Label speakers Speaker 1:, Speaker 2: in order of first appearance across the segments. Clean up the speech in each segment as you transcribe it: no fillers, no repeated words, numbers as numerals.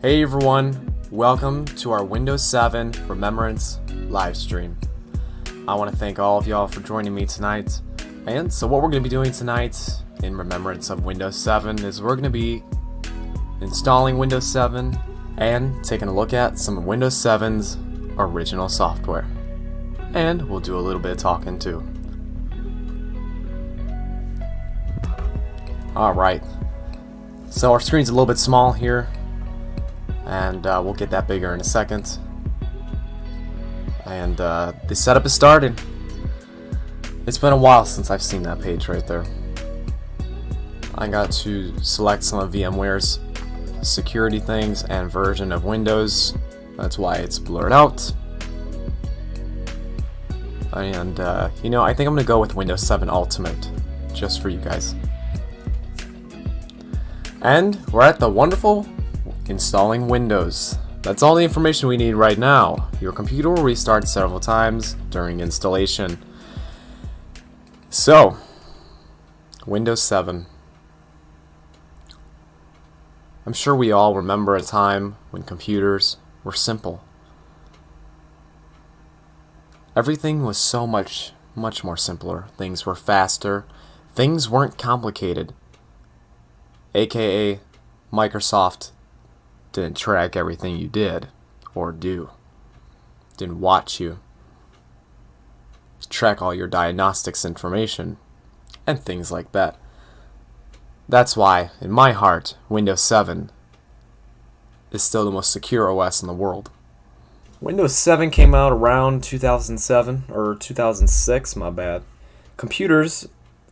Speaker 1: Hey everyone, welcome to our Windows 7 Remembrance live stream. I want to thank all of y'all for joining me tonight. And so what we're going to be doing tonight in remembrance of Windows 7 is we're going to be installing Windows 7 and taking a look at some of Windows 7's original software. And we'll do a little bit of talking too. Alright, so our screen's a little bit small here, and we'll get that bigger in a second. And the setup is started. It's been a while since I've seen that page right there. I got to select some of VMware's security things and version of Windows. That's why it's blurred out. And you know, I think I'm gonna go with Windows 7 Ultimate just for you guys. And we're at the wonderful installing Windows. That's all the information we need right now. Your computer will restart several times during installation. So, Windows 7. I'm sure we all remember a time when computers were simple. Everything was so much more simpler. Things were faster. Things weren't complicated. AKA, Microsoft didn't track everything you did or do. Didn't watch you. Track all your diagnostics information and things like that. That's why, in my heart, Windows 7 is still the most secure OS in the world. Windows 7 came out around 2007, or 2006, my bad. Computers,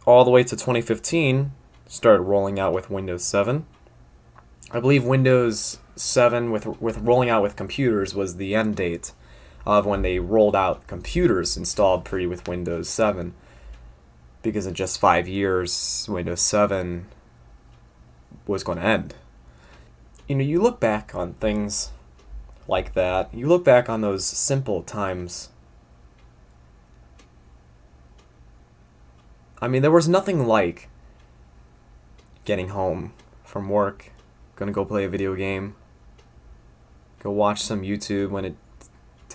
Speaker 1: all the way to 2015, started rolling out with Windows 7. I believe Windows 7 with rolling out with computers was the end date of when they rolled out computers installed pre with Windows 7. Because in just 5 years, Windows 7 was going to end. You know, you look back on things like that. You look back on those simple times. I mean, there was nothing like getting home from work, gonna go play a video game, go watch some YouTube when it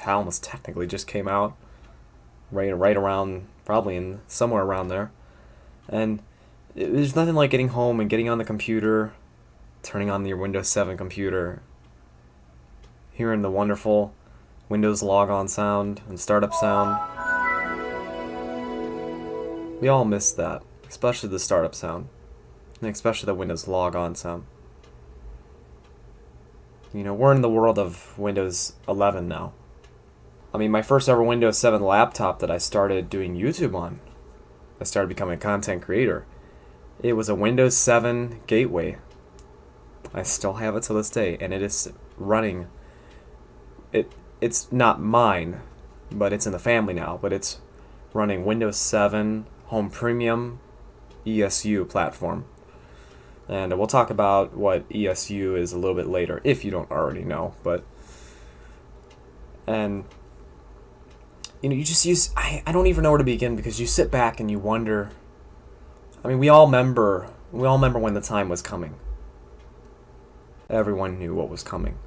Speaker 1: almost technically just came out, right around, probably in somewhere around there. And there's nothing like getting home and getting on the computer, turning on your Windows 7 computer, hearing the wonderful Windows logon sound and startup sound. We all miss that, especially the startup sound, and especially the Windows logon sound. You know, we're in the world of Windows 11 now. I mean, my first ever Windows 7 laptop that I started doing YouTube on, I started becoming a content creator. It was a Windows 7 gateway. I still have it to this day, and it is running. It's not mine, but it's in the family now, but it's running Windows 7 Home Premium ESU platform. And we'll talk about what ESU is a little bit later, if you don't already know. And you just use, I don't even know where to begin, because you sit back and you wonder. I mean, we all remember when the time was coming. Everyone knew what was coming.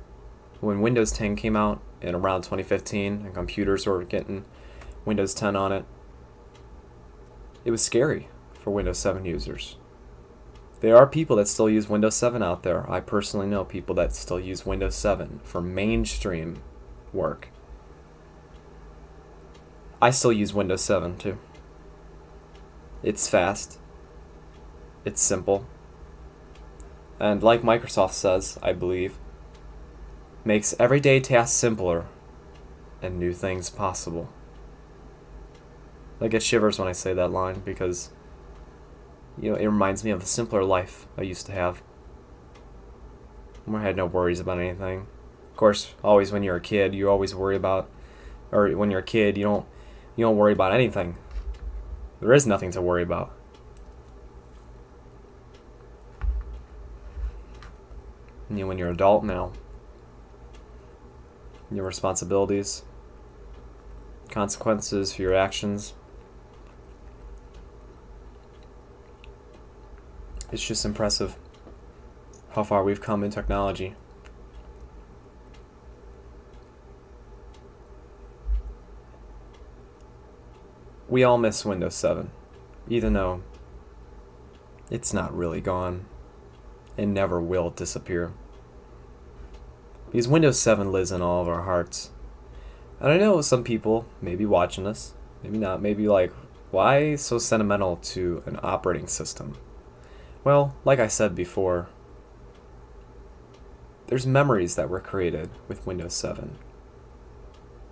Speaker 1: When Windows 10 came out in around 2015 and computers were getting Windows 10 on it, it was scary for Windows 7 users. There are people that still use Windows 7 out there. I personally know people that still use Windows 7 for mainstream work. I still use Windows 7 too. It's fast. It's simple. And like Microsoft says, I believe, makes everyday tasks simpler and new things possible. I get shivers when I say that line, because it reminds me of the simpler life I used to have, where I had no worries about anything. Of course, always when you're a kid, you always worry about, or when you're a kid, you don't worry about anything. There is nothing to worry about. When you're an adult now, your responsibilities, consequences for your actions. It's just impressive how far we've come in technology. We all miss Windows 7, even though it's not really gone and never will disappear. Because Windows 7 lives in all of our hearts. And I know some people may be watching this, maybe not, maybe like, why so sentimental to an operating system? Well, like I said before, there's memories that were created with Windows 7.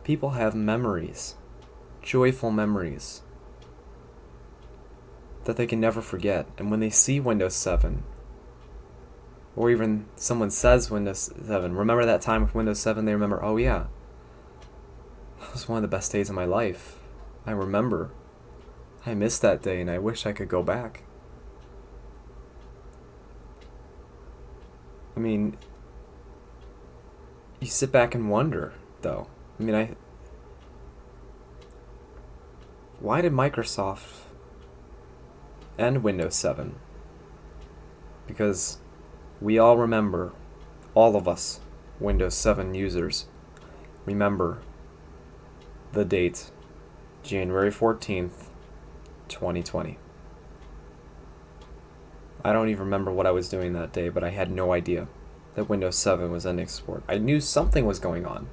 Speaker 1: People have memories, joyful memories, that they can never forget. And when they see Windows 7, or even someone says Windows 7, remember that time with Windows 7, they remember, oh yeah, that was one of the best days of my life. I remember. I missed that day and I wish I could go back. I mean, you sit back and wonder, though. I mean, why did Microsoft end Windows 7? Because we all remember, all of us Windows 7 users remember the date, January 14th, 2020. I don't even remember what I was doing that day, but I had no idea that Windows 7 was ending support. I knew something was going on.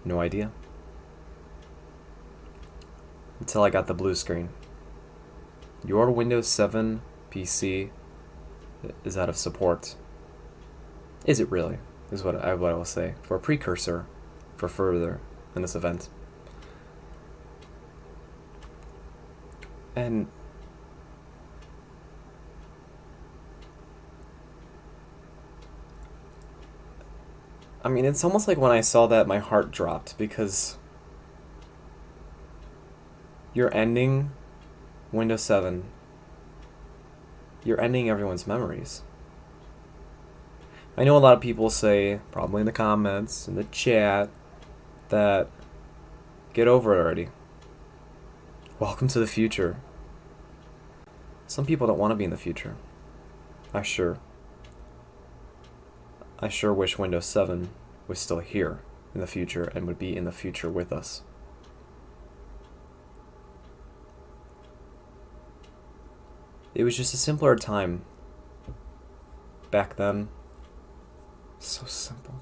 Speaker 1: No idea. Until I got the blue screen. Your Windows 7 PC is out of support. Is it really? Is what I will say. For a precursor for further in this event. And I mean, it's almost like when I saw that, my heart dropped, because you're ending Windows 7. You're ending everyone's memories. I know a lot of people say, probably in the comments, in the chat, that get over it already. Welcome to the future. Some people don't want to be in the future. I sure wish Windows 7 was still here in the future and would be in the future with us. It was just a simpler time back then. So simple.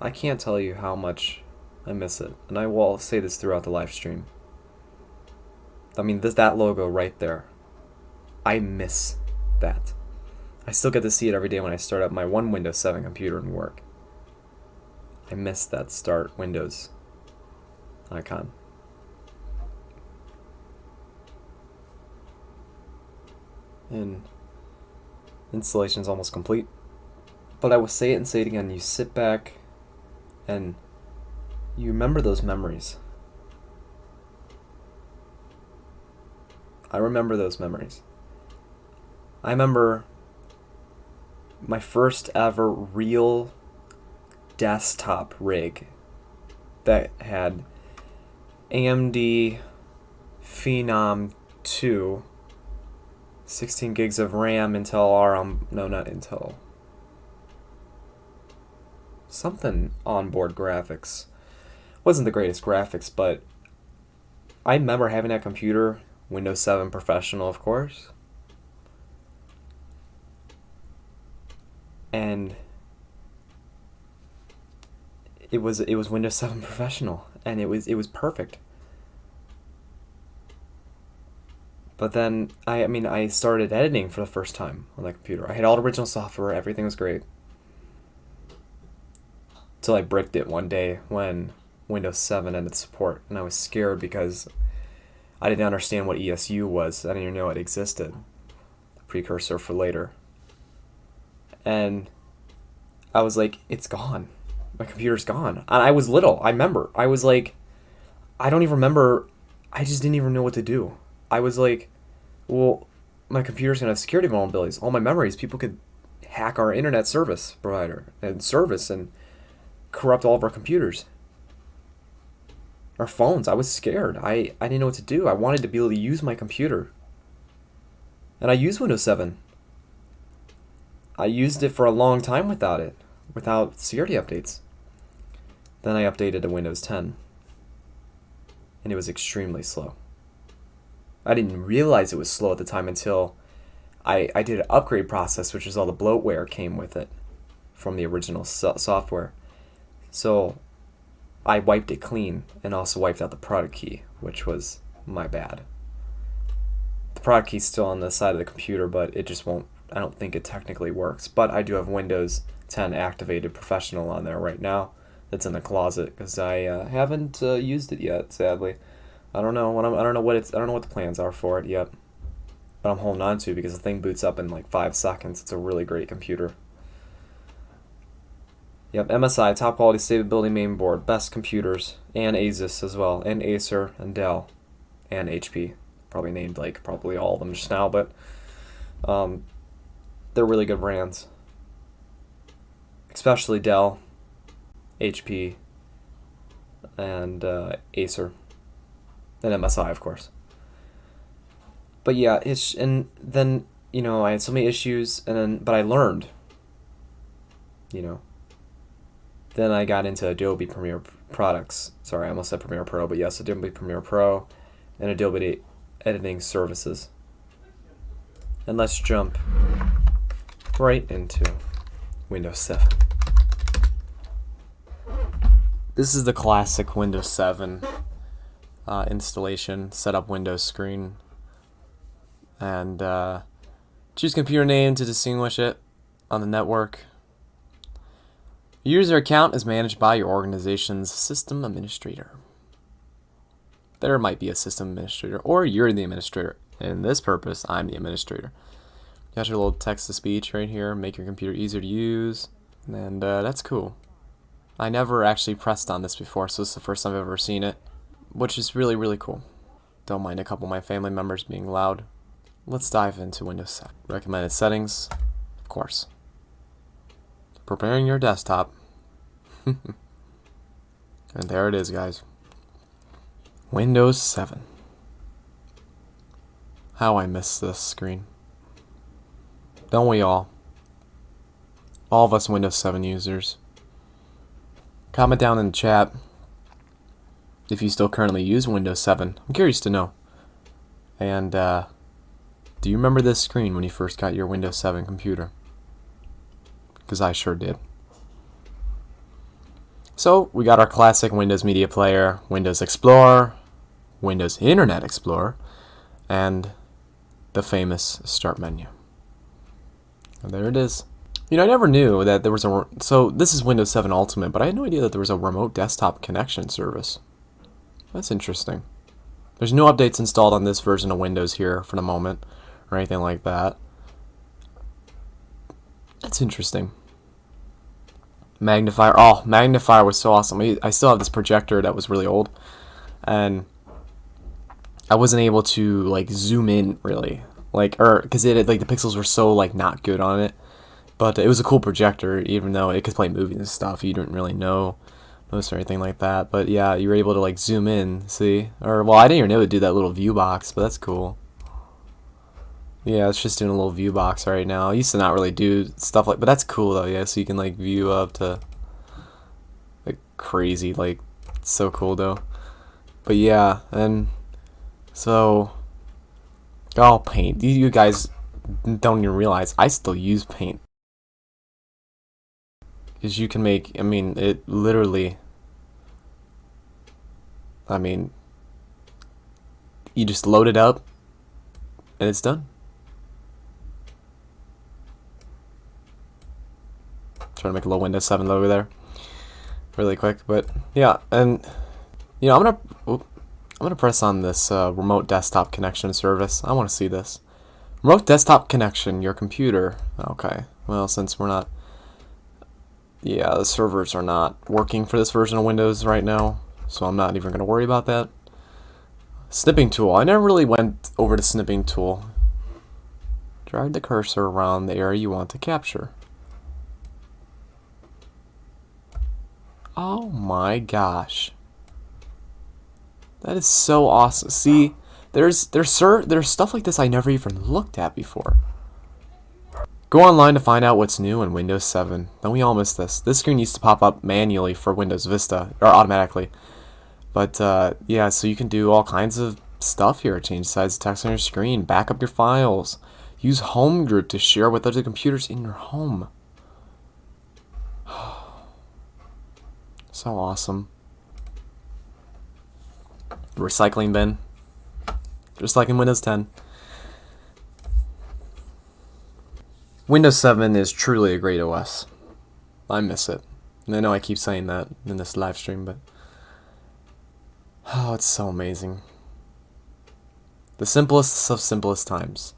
Speaker 1: I can't tell you how much I miss it, and I will say this throughout the live stream. I mean, that logo right there, I miss that. I still get to see it every day when I start up my one Windows 7 computer and work. I miss that Start Windows icon. And installation's almost complete. But I will say it and say it again. You sit back and you remember those memories. I remember those memories. I remember my first ever real desktop rig that had AMD Phenom 2, 16 gigs of RAM, Intel ARM, no, not Intel, something onboard graphics. Wasn't the greatest graphics, but I remember having that computer, Windows 7 Professional, of course, and it was Windows 7 Professional, and it was perfect. But then I started editing for the first time on that computer. I had all the original software, everything was great. Until I bricked it one day when Windows 7 ended support, and I was scared because I didn't understand what ESU was. I didn't even know it existed. The precursor for later. And I was like, it's gone. My computer's gone. And I was little. I remember. I was like, I don't even remember. I just didn't even know what to do. I was like, well, my computer's going to have security vulnerabilities. All my memories, people could hack our internet service provider and corrupt all of our computers. Our phones. I was scared. I didn't know what to do. I wanted to be able to use my computer. And I used Windows 7. I used it for a long time without it, without security updates. Then I updated to Windows 10. And it was extremely slow. I didn't realize it was slow at the time until I did an upgrade process, which is all the bloatware came with it from the original software. So I wiped it clean and also wiped out the product key, which was my bad. The product key's still on the side of the computer, but it just won't, I don't think it technically works. But I do have Windows 10 activated professional on there right now. That's in the closet because I haven't used it yet, sadly. I don't know what the plans are for it yet. But I'm holding on to because the thing boots up in like 5 seconds. It's a really great computer. Yep, MSI, top quality stability mainboard, best computers, and Asus as well, and Acer, and Dell, and HP. Probably named probably all of them just now, but they're really good brands. Especially Dell, HP, and Acer, and MSI, of course. But yeah, and then, I had so many issues, but I learned, Then I got into Adobe Premiere products. Sorry, I almost said Premiere Pro, but yes, Adobe Premiere Pro and Adobe editing services. And let's jump right into Windows 7. This is the classic Windows 7 installation, setup Windows screen, and choose computer name to distinguish it on the network. Your user account is managed by your organization's system administrator. There might be a system administrator, or you're the administrator. In this purpose, I'm the administrator. You got your little text-to-speech right here, make your computer easier to use, and that's cool. I never actually pressed on this before, so this is the first time I've ever seen it, which is really, really cool. Don't mind a couple of my family members being loud. Let's dive into Windows 7. Recommended settings, of course. Preparing your desktop. And there it is, guys. Windows 7. How I miss this screen. Don't we all? All of us Windows 7 users. Comment down in the chat if you still currently use Windows 7. I'm curious to know. And do you remember this screen when you first got your Windows 7 computer? Because I sure did. So we got our classic Windows Media Player, Windows Explorer, Windows Internet Explorer, and the famous Start menu. And there it is. I never knew that there was so this is Windows 7 Ultimate, but I had no idea that there was a remote desktop connection service. That's interesting. There's no updates installed on this version of Windows here for the moment, or anything like that. That's interesting. Magnifier. Oh, Magnifier was so awesome. I still have this projector that was really old. And I wasn't able to like zoom in really, like, or because it like the pixels were so like not good on it. But it was a cool projector, even though it could play movies and stuff. You didn't really know most or anything like that. But yeah, you were able to like zoom in, see? Or well, I didn't even know it would do that little view box, but that's cool. Yeah, it's just doing a little view box right now. I used to not really do stuff like, but that's cool though. Yeah, so you can like view up to like crazy, like it's so cool though. But yeah, and so oh, paint. You guys don't even realize I still use paint. Because you can make, I mean, it literally, I mean, you just load it up and it's done. Trying to make a little Windows 7 logo there really quick, but yeah, and you know, I'm gonna press on this remote desktop connection service. I want to see this remote desktop connection, your computer. Okay, well, since we're not, yeah, the servers are not working for this version of Windows right now, so I'm not even gonna worry about that. Snipping tool. I never really went over to snipping tool. Drag the cursor around the area you want to capture. Oh my gosh. That is so awesome. See, there's stuff like this I never even looked at before. Go online to find out what's new in Windows 7. Then we all miss this. This screen used to pop up manually for Windows Vista, or automatically. But yeah, so you can do all kinds of stuff here. Change the size of text on your screen, back up your files, use Home Group to share with other computers in your home. So awesome. Recycling bin, just like in Windows 10. Windows 7 is truly a great OS. I miss it. And I know I keep saying that in this live stream, but oh, it's so amazing. The simplest of simplest times.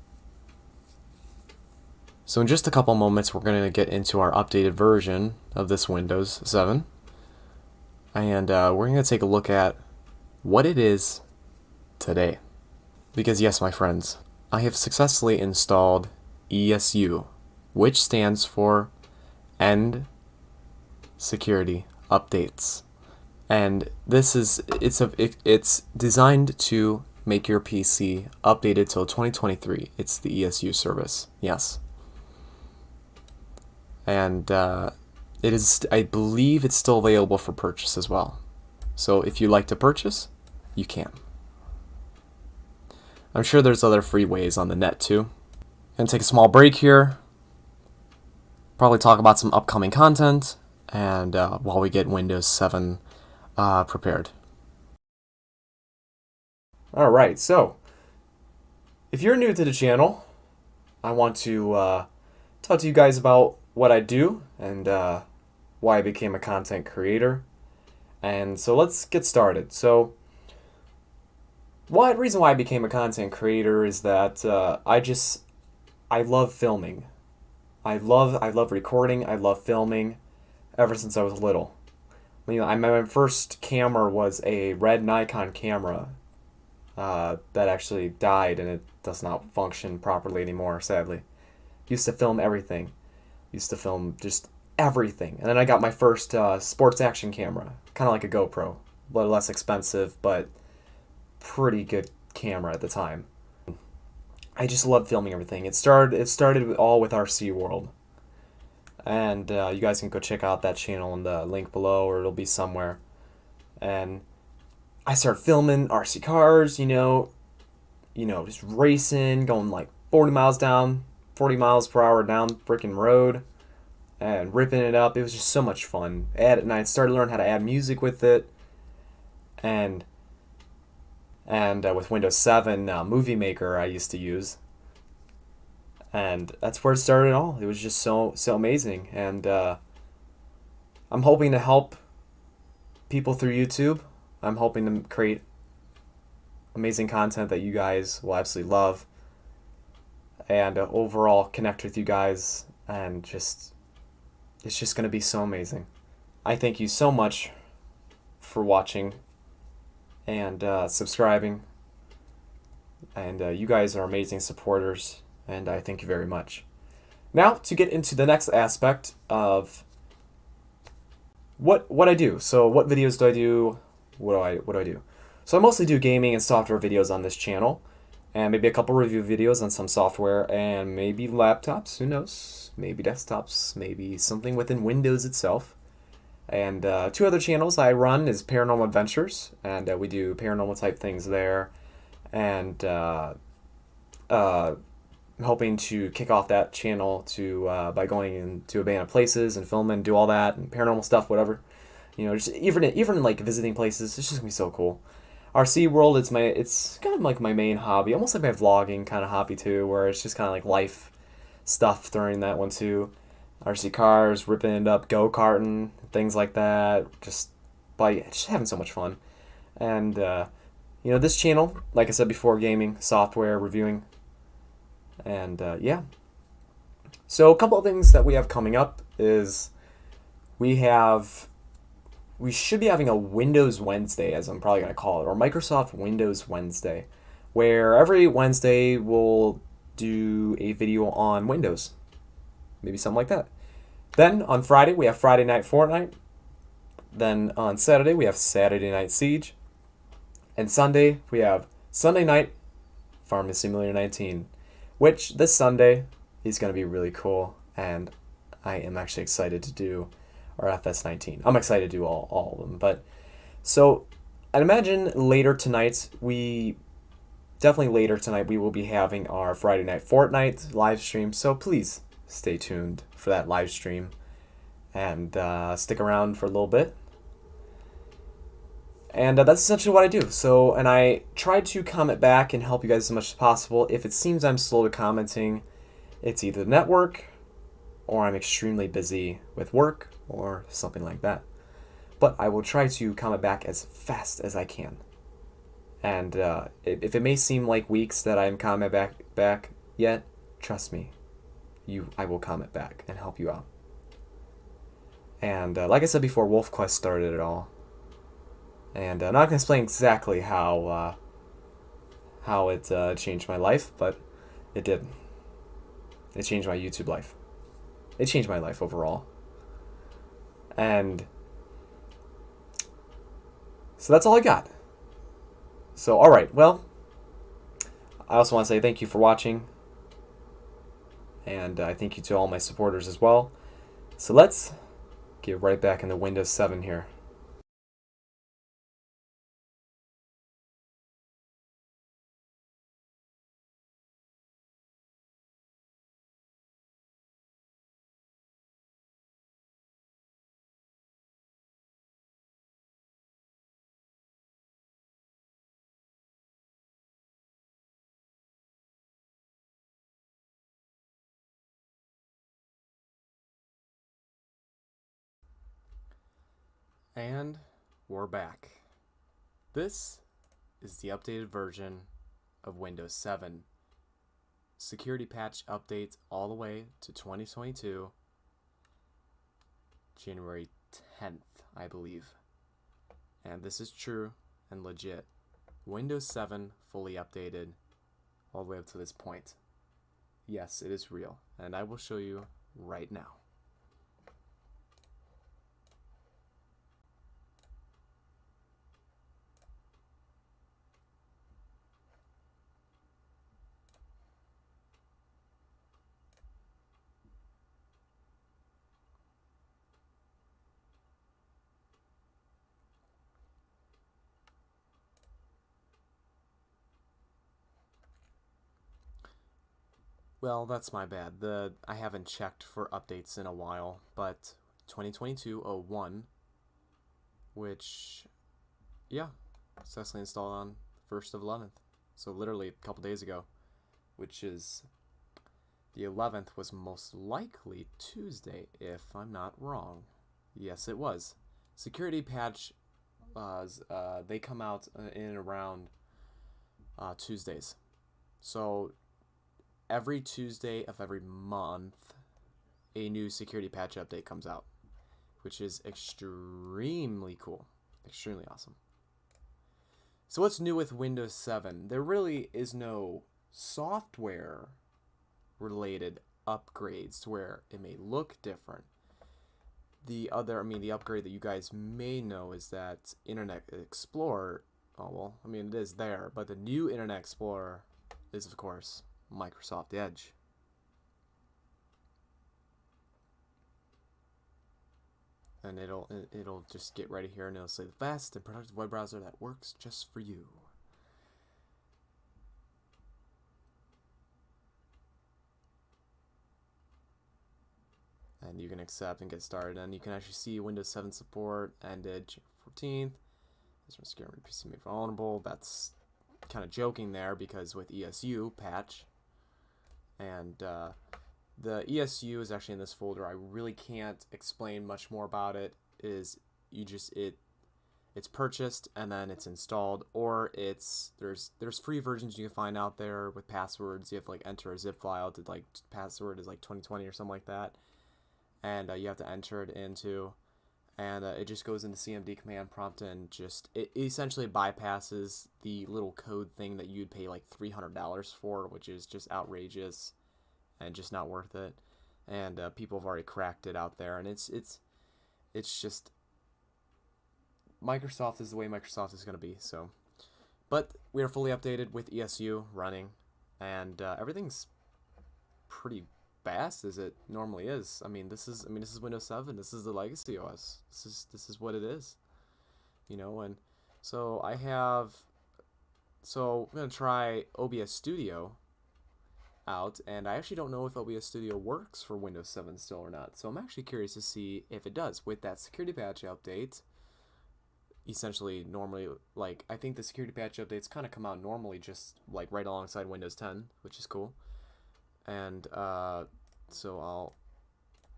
Speaker 1: So in just a couple moments, we're going to get into our updated version of this Windows 7. And we're going to take a look at what it is today. Because yes, my friends, I have successfully installed ESU, which stands for End Security Updates. And this is it's designed to make your PC updated till 2023. It's the ESU service. Yes. And it is, I believe it's still available for purchase as well. So if you'd like to purchase, you can. I'm sure there's other free ways on the net too. Gonna take a small break here. Probably talk about some upcoming content, and while we get Windows 7 prepared. Alright, so if you're new to the channel, I want to talk to you guys about what I do and why I became a content creator. And so let's get started. So reason why I became a content creator is that I love filming. I love recording. I love filming ever since I was little. You know, my first camera was a red Nikon camera that actually died, and it does not function properly anymore, sadly. Used to film everything. Used to film just everything. And then I got my first sports action camera, kind of like a GoPro, a little less expensive, but pretty good camera at the time. I just love filming everything. It started all with RC World, and you guys can go check out that channel in the link below, or it'll be somewhere. And I started filming RC cars, you know, just racing, going like 40 miles per hour down freaking road, and ripping it up. It was just so much fun. And I started learning how to add music with it, and with Windows 7 Movie Maker I used to use, and that's where it started all. It was just so amazing, and I'm hoping to help people through YouTube. I'm hoping to create amazing content that you guys will absolutely love, and overall connect with you guys, and it's just going to be so amazing. I thank you so much for watching and subscribing, And you guys are amazing supporters, and I thank you very much. Now, to get into the next aspect of what I do. So, what videos do I do? What do I do? So, I mostly do gaming and software videos on this channel, and maybe a couple review videos on some software, and maybe laptops. Who knows? Maybe desktops. Maybe something within Windows itself. And two other channels I run is Paranormal Adventures, and we do paranormal type things there, and hoping to kick off that channel to by going into abandoned places and filming and do all that and paranormal stuff, whatever. You know, just even like visiting places, it's just gonna be so cool. RC World, it's kind of like my main hobby, almost like my vlogging kind of hobby too, where it's just kind of like life stuff during that one too. RC cars, ripping it up, go-karting, things like that. Just having so much fun. And you know, this channel, like I said before, gaming, software, reviewing, and yeah. So a couple of things that we have coming up is we should be having a Windows Wednesday, as I'm probably going to call it, or Microsoft Windows Wednesday, where every Wednesday we'll do a video on Windows. Maybe something like that. Then on Friday, we have Friday Night Fortnite. Then on Saturday, we have Saturday Night Siege. And Sunday, we have Sunday Night Farming Simulator 19, which this Sunday is going to be really cool, and I am actually excited to do our FS19. I'm excited to do all of them. But so I'd imagine later tonight, we will be having our Friday Night Fortnite live stream. So please stay tuned for that live stream and stick around for a little bit. And that's essentially what I do. So, and I try to comment back and help you guys as much as possible. If it seems I'm slow to commenting, it's either the network or I'm extremely busy with work or something like that. But I will try to comment back as fast as I can. And if it may seem like weeks that I'm comment back yet, trust me, I will comment back and help you out. And like I said before, WolfQuest started it all. And I'm not going to explain exactly how it changed my life, but it did. It changed my YouTube life. It changed my life overall. And so that's all I got. So, alright, well, I also want to say thank you for watching. And I thank you to all my supporters as well. So let's get right back into Windows 7 here. And we're back. This is the updated version of Windows 7. Security patch updates all the way to 2022, January 10th, I believe. And this is true and legit. Windows 7 fully updated all the way up to this point. Yes, it is real, and I will show you right now. Well, that's my bad. I haven't checked for updates in a while, but 2022-01, which, yeah, successfully installed on 1st of 11th. So literally a couple days ago, which is the 11th was most likely Tuesday, if I'm not wrong. Yes, it was. Security patch they come out in and around Tuesdays. So every Tuesday of every month, a new security patch update comes out, which is extremely cool, extremely awesome. So what's new with Windows 7? There really is no software related upgrades to where it may look different. The upgrade that you guys may know is that Internet Explorer, oh well, it is there, but the new Internet Explorer is, of course, Microsoft Edge. And it'll just get ready here and it'll say the fast and productive web browser that works just for you. And you can accept and get started, and you can actually see Windows 7 support ended June 14th. This one's scaring PC made vulnerable. That's kind of joking there because with ESU patch, and the ESU is actually in this folder. I really can't explain much more about it. It's purchased and then it's installed, or there's free versions you can find out there with passwords. You have to like enter a zip file to like password is like 2020 or something like that. And you have to enter it into, and it just goes into CMD command prompt and it essentially bypasses the little code thing that you'd pay like $300 for, which is just outrageous and just not worth it. And people have already cracked it out there, and it's just Microsoft is the way Microsoft is going to be. So, but we are fully updated with ESU running, and everything's pretty fast as it normally is. This is Windows 7. This is the legacy OS. This is what it is. And so I'm gonna try OBS Studio out, and I actually don't know if OBS Studio works for Windows 7 still or not. So I'm actually curious to see if it does with that security patch update. Essentially, normally, like I think the security patch updates kind of come out normally, just like right alongside Windows 10, which is cool. And so I'll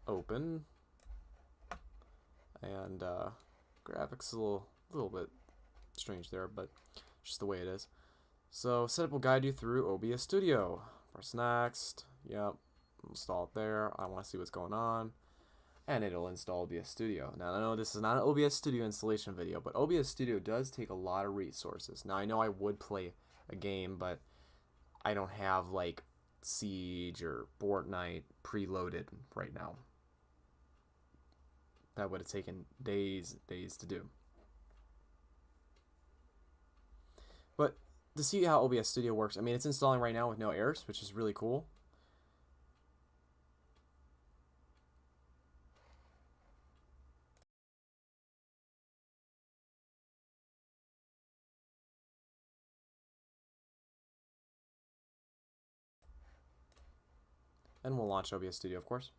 Speaker 1: open, and graphics a little bit strange there, but just the way it is. So setup will guide you through OBS Studio. Press next. Yep, install it there. I want to see what's going on, and it'll install OBS Studio. Now I know this is not an OBS Studio installation video, but OBS Studio does take a lot of resources. Now I know I would play a game, but I don't have like Siege or Fortnite preloaded right now. That would have taken days to do. But to see how OBS Studio works, it's installing right now with no errors, which is really cool. And we'll launch OBS Studio, of course.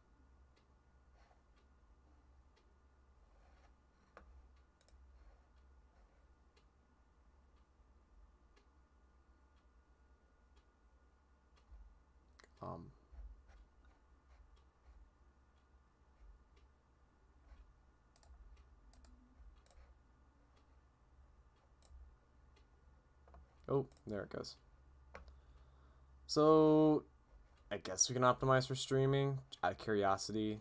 Speaker 1: Oh, there it goes. So I guess we can optimize for streaming out of curiosity.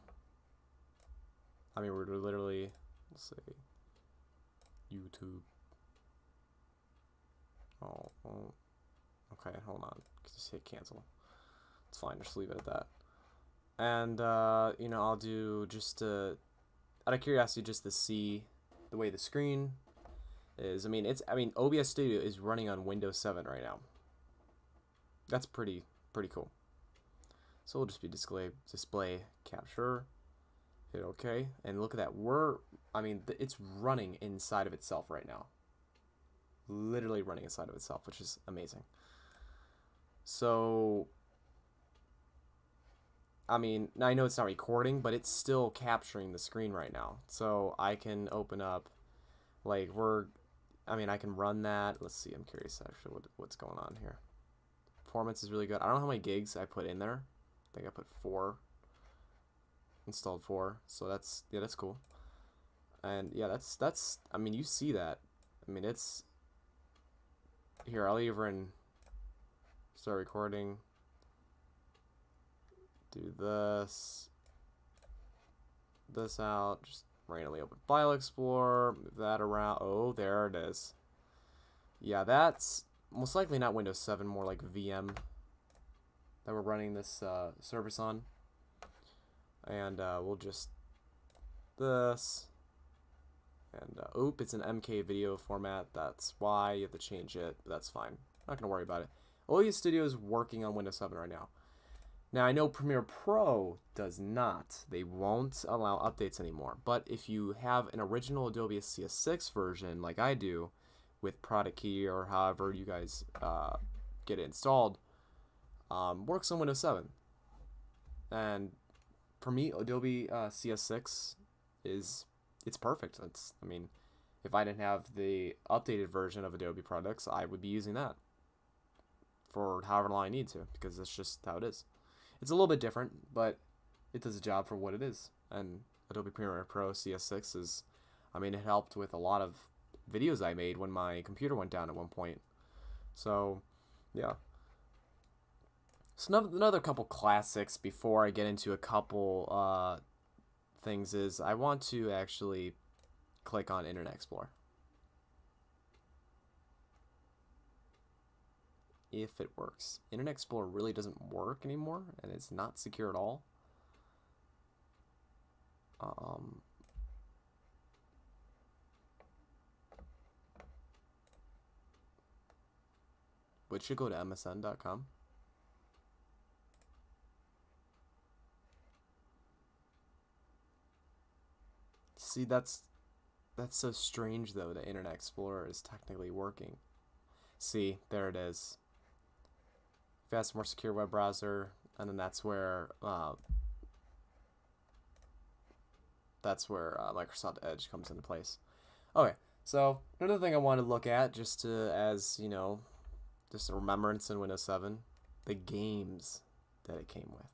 Speaker 1: We're literally, let's say, YouTube. Oh, okay, hold on. Just hit cancel. It's fine, just leave it at that. And, I'll do just out of curiosity, just to see the way the screen is. OBS Studio is running on Windows 7 right now. That's pretty cool. So we'll just be display capture. Hit OK, and look at that. It's running inside of itself right now. Literally running inside of itself, which is amazing. So, I know it's not recording, but it's still capturing the screen right now. So I can open up, like I can run that. Let's see. I'm curious actually what's going on here. Performance is really good. I don't know how many gigs I put in there. I think I put 4. Installed 4. So that's cool. And yeah, that's. You see that. It's here. I'll even start recording. Do this out. Just randomly open File Explorer. Move that around. Oh, there it is. Yeah, that's most likely not Windows 7, more like VM that we're running this service on. And we'll just this. And oop, it's an MK video format. That's why you have to change it. But that's fine. Not gonna worry about it. OU Studio is working on Windows 7 right now. Now I know Premiere Pro does not. They won't allow updates anymore. But if you have an original Adobe CS6 version, like I do, with Product Key or however you guys get it installed, works on Windows 7. And for me, Adobe CS6 it's perfect. I mean, if I didn't have the updated version of Adobe products, I would be using that for however long I need to, because that's just how it is. It's a little bit different, but it does the job for what it is. And Adobe Premiere Pro CS6 is, I mean, it helped with a lot of videos I made when my computer went down at one point. So, yeah. So another couple classics before I get into a couple things is I want to actually click on Internet Explorer. If it works. Internet Explorer really doesn't work anymore, and it's not secure at all. Which should go to msn.com. See, that's so strange though that Internet Explorer is technically working. See, there it is. Fast, more secure web browser, and then that's where Microsoft Edge comes into place. Okay, so another thing I wanted to look at, just to, as you know, just a remembrance in Windows 7, the games that it came with.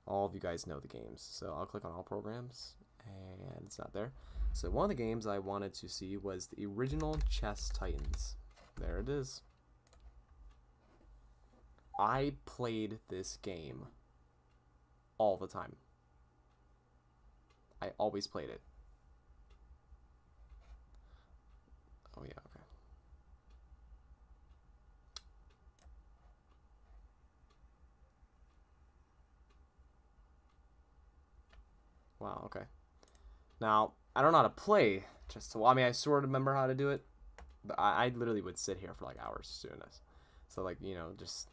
Speaker 1: All of you guys know the games, so I'll click on all programs, and it's not there. So one of the games I wanted to see was the original Chess Titans. There it is. I played this game all the time. I always played it. Oh yeah, okay. Wow, okay. Now, I don't know how to play chess. Well, I mean, I sort of remember how to do it, but I literally would sit here for like hours doing this. So like, you know, just...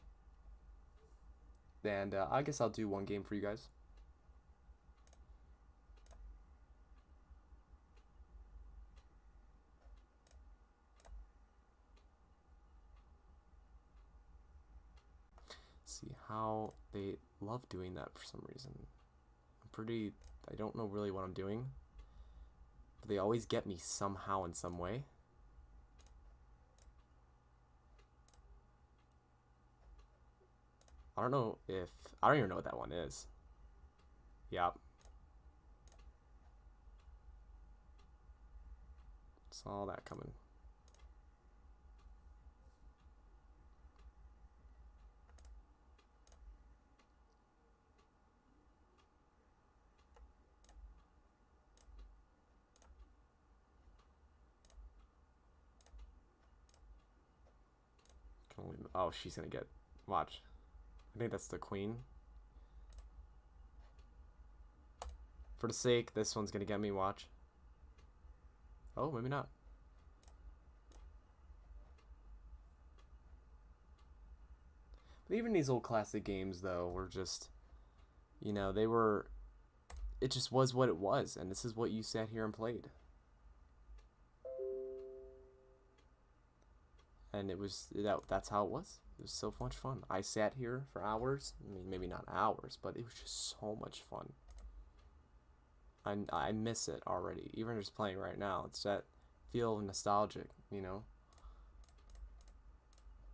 Speaker 1: And I guess I'll do one game for you guys. See how they love doing that for some reason. I don't know really what I'm doing, but they always get me somehow in some way. I don't even know what that one is. Yep. Saw that coming. Oh, she's gonna get... Watch. I think that's the queen. For the sake, this one's gonna get me, watch. Oh, maybe not. But even these old classic games, though, were just... You know, they were... It just was what it was, and this is what you sat here and played. And it was... That's how it was. It was so much fun. I sat here for hours. I mean, maybe not hours, but it was just so much fun. I miss it already. Even just playing right now, it's that feel of nostalgic, you know?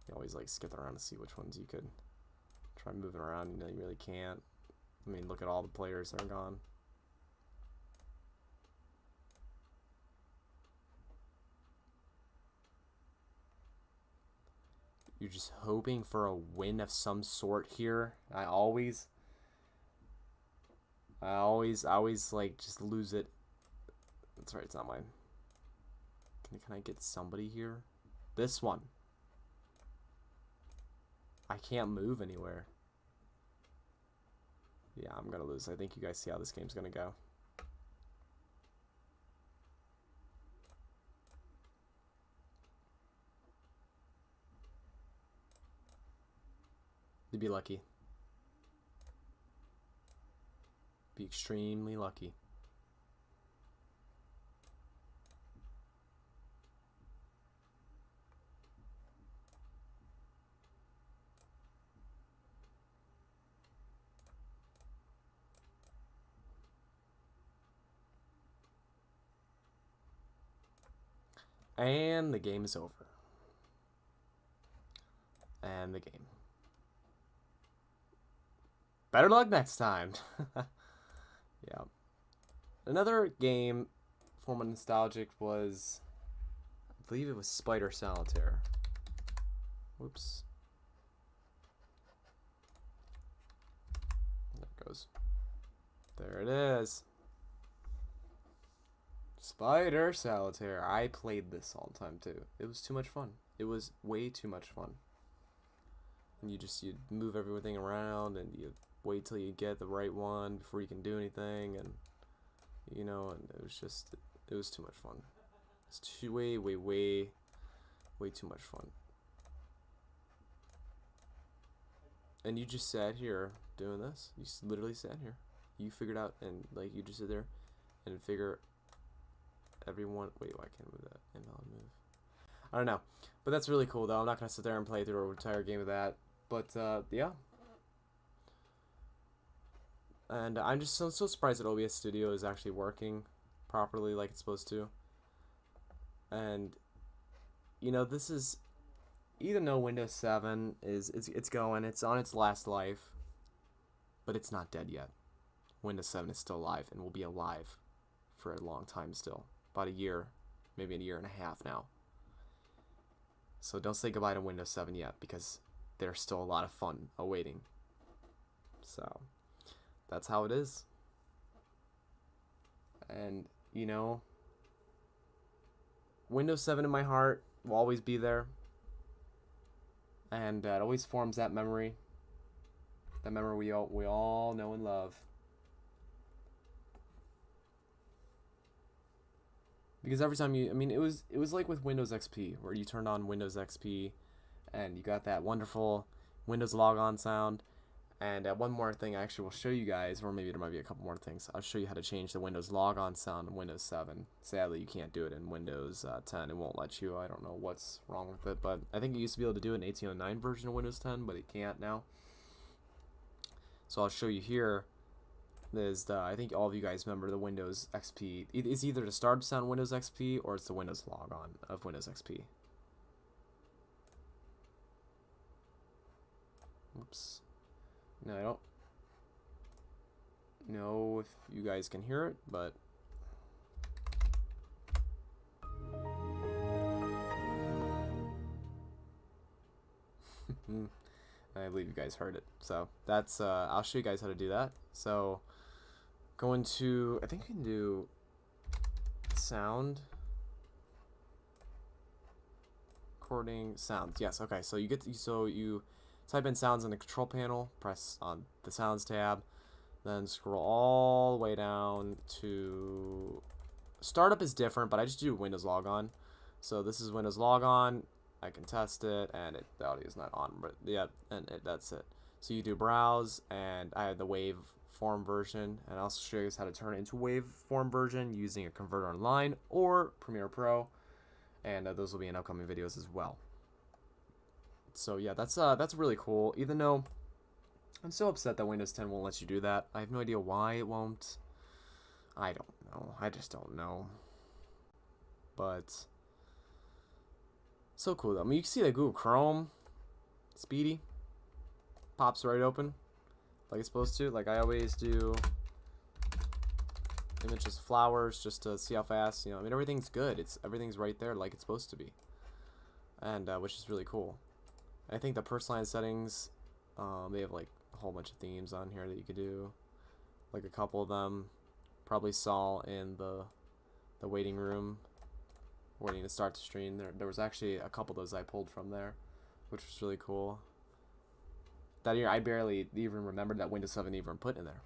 Speaker 1: You always like skip around to see which ones you could try moving around. You know, you really can't. I mean, look at all the players that are gone. You're just hoping for a win of some sort here. I always like just lose it. That's right, it's not mine. Can I get somebody here? This one. I can't move anywhere. Yeah, I'm gonna lose. I think you guys see how this game's gonna go. You'd be lucky. Be extremely lucky. And the game is over. And the game. Better luck next time. Yeah. Another game for my nostalgic was, I believe it was Spider Solitaire. Whoops. There it goes. There it is. Spider Solitaire. I played this all the time too. It was too much fun. It was way too much fun. And you move everything around and you wait till you get the right one before you can do anything, and you know, and it was too much fun. It's way too much fun. And you just sat here doing this. You literally sat here. You figured out, and like you just sit there and figure everyone. Wait, why can't I move that? Invalid move. I don't know, but that's really cool though. I'm not gonna sit there and play through an entire game of that, but yeah. And I'm just so surprised that OBS Studio is actually working properly like it's supposed to. And you know, this is, even though Windows 7 it's going, it's on its last life, but it's not dead yet. Windows 7 is still alive and will be alive for a long time still. About a year, maybe a year and a half now. So don't say goodbye to Windows 7 yet, because there's still a lot of fun awaiting. So that's how it is. And you know, Windows 7 in my heart will always be there, and it always forms that memory we all know and love. Because every time I mean, it was like with Windows XP, where you turned on Windows XP and you got that wonderful Windows logon sound. And one more thing I actually will show you guys, or maybe there might be a couple more things. I'll show you how to change the Windows logon sound in Windows 7. Sadly, you can't do it in Windows 10. It won't let you. I don't know what's wrong with it, but I think it used to be able to do it in 1809 version of Windows 10, but it can't now. So I'll show you here. There's I think all of you guys remember the Windows XP. It's either the start sound Windows XP or it's the Windows logon of Windows XP. Oops. No, I don't know if you guys can hear it, but I believe you guys heard it. So that's I'll show you guys how to do that. So go into, I think you can do sound recording sounds. Yes, okay. So you type in sounds in the control panel, press on the sounds tab, then scroll all the way down to startup is different, but I just do Windows logon. So this is Windows logon. I can test it, and the audio is not on, but yeah, and that's it. So you do browse, and I have the waveform version, and I'll show you guys how to turn it into waveform version using a converter online or Premiere Pro, and those will be in upcoming videos as well. So yeah, that's really cool. Even though I'm so upset that Windows 10 won't let you do that. I have no idea why it won't. I don't know. I just don't know. But so cool though. I mean, you can see that Google Chrome, speedy, pops right open like it's supposed to. Like I always do. Images, flowers, just to see how fast. You know, I mean, everything's good. Everything's right there like it's supposed to be, and which is really cool. I think the personalized settings, they have like a whole bunch of themes on here that you could do. Like a couple of them probably saw in the waiting room waiting to start the stream. There was actually a couple of those I pulled from there, which was really cool. That year, I barely even remembered that Windows 7 even put in there.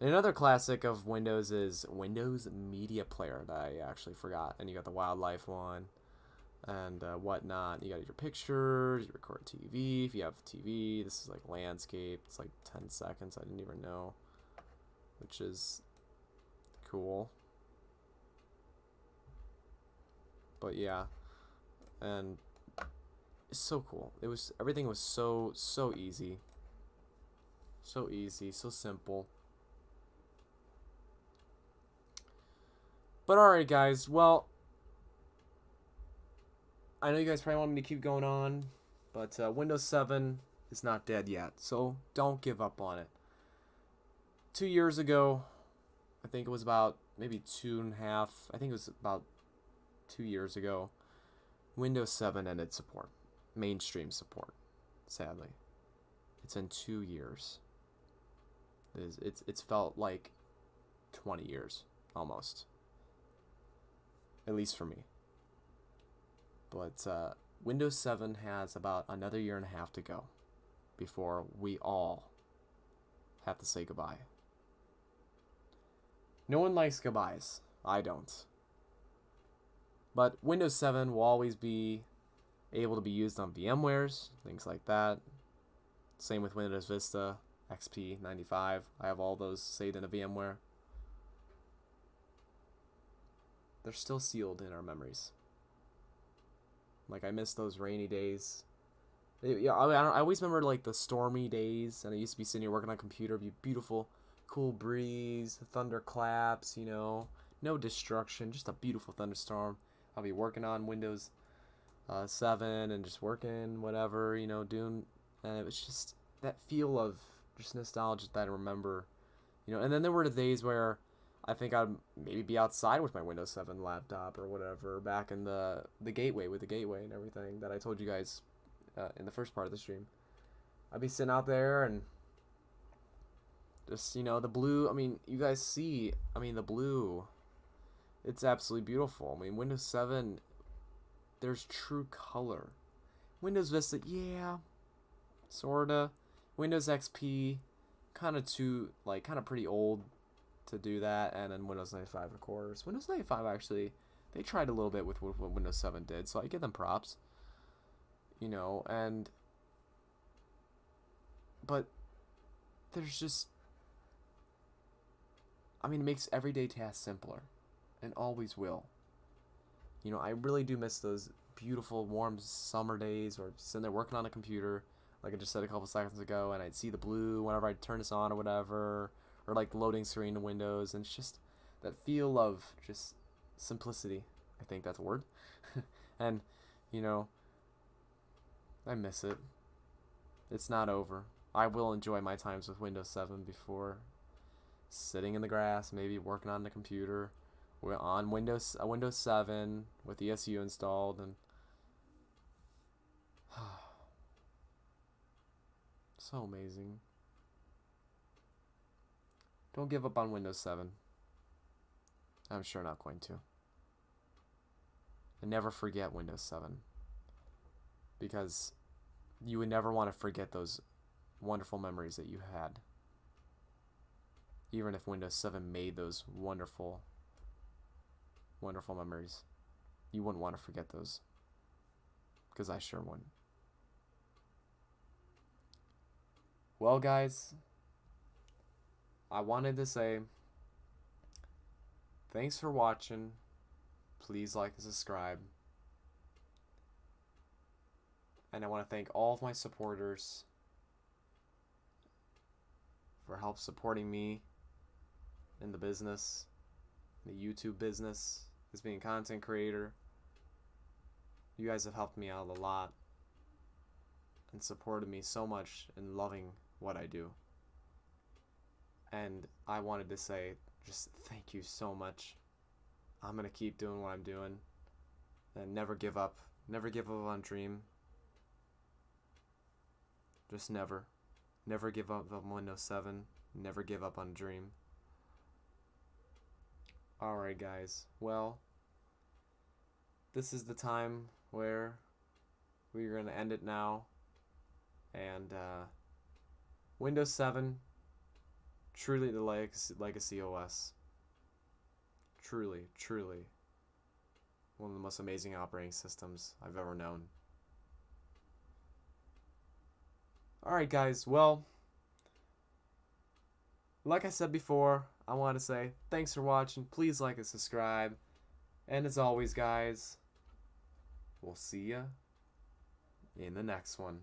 Speaker 1: And another classic of Windows is Windows Media Player that I actually forgot. And you got the wildlife one and whatnot. You got your pictures, you record TV. If you have TV, this is like landscape. It's like 10 seconds. I didn't even know, which is cool. But yeah, and it's so cool. Everything was so easy. So easy, so simple. But alright guys, well, I know you guys probably want me to keep going on, but Windows 7 is not dead yet, so don't give up on it. 2 years ago, I think it was about maybe 2.5, I think it was about 2 years ago, Windows 7 ended support. Mainstream support, sadly. It's been 2 years. It's felt like 20 years, almost. At least for me. But Windows 7 has about another 1.5 years to go before we all have to say goodbye. No one likes goodbyes. I don't. But Windows 7 will always be able to be used on VMwares, things like that. Same with Windows Vista, XP, 95. I have all those saved in a VMware. They're still sealed in our memories. Like, I miss those rainy days. Yeah, I always remember like the stormy days, and I used to be sitting here working on a computer, be beautiful, cool breeze, thunderclaps, you know, no destruction, just a beautiful thunderstorm. I'll be working on Windows 7 and just working, whatever, you know, doing, and it was just that feel of just nostalgia that I remember, you know. And then there were the days where I think I'd maybe be outside with my Windows 7 laptop or whatever, back in the gateway, with the gateway and everything that I told you guys in the first part of the stream. I'd be sitting out there and just, you know, the blue, I mean, you guys see, I mean, the blue, it's absolutely beautiful. I mean, Windows 7, there's true color. Windows Vista, yeah, sorta. Windows XP, kind of pretty old to do that. And then Windows 95, of course. Windows 95, actually, they tried a little bit with what Windows 7 did, so I give them props. You know, but there's just, I mean, it makes everyday tasks simpler, and always will. You know, I really do miss those beautiful, warm summer days where I'm sitting there working on a computer, like I just said a couple seconds ago, and I'd see the blue whenever I'd turn this on or whatever, or like the loading screen in Windows, and it's just that feel of just simplicity. I think that's a word. And, you know, I miss it. It's not over. I will enjoy my times with Windows 7 before sitting in the grass, maybe working on the computer. We're on Windows 7 with ESU installed, and so amazing. Don't give up on Windows 7. I'm sure not going to. And never forget Windows 7, because you would never want to forget those wonderful memories that you had. Even if Windows 7 made those wonderful memories, you wouldn't want to forget those, because I sure wouldn't. Well, guys, I wanted to say thanks for watching. Please like and subscribe. And I want to thank all of my supporters for help supporting me in the business, the YouTube business, as being a content creator. You guys have helped me out a lot and supported me so much in loving what I do. And I wanted to say just thank you so much. I'm going to keep doing what I'm doing and never give up. Never give up on dream. Just never. Never give up on Windows 7. Never give up on dream. Alright, guys. Well, this is the time where we're going to end it now. And Windows 7, truly the legacy OS. Truly, truly one of the most amazing operating systems I've ever known. Alright guys, well, like I said before, I want to say thanks for watching. Please like and subscribe. And as always guys, we'll see ya in the next one.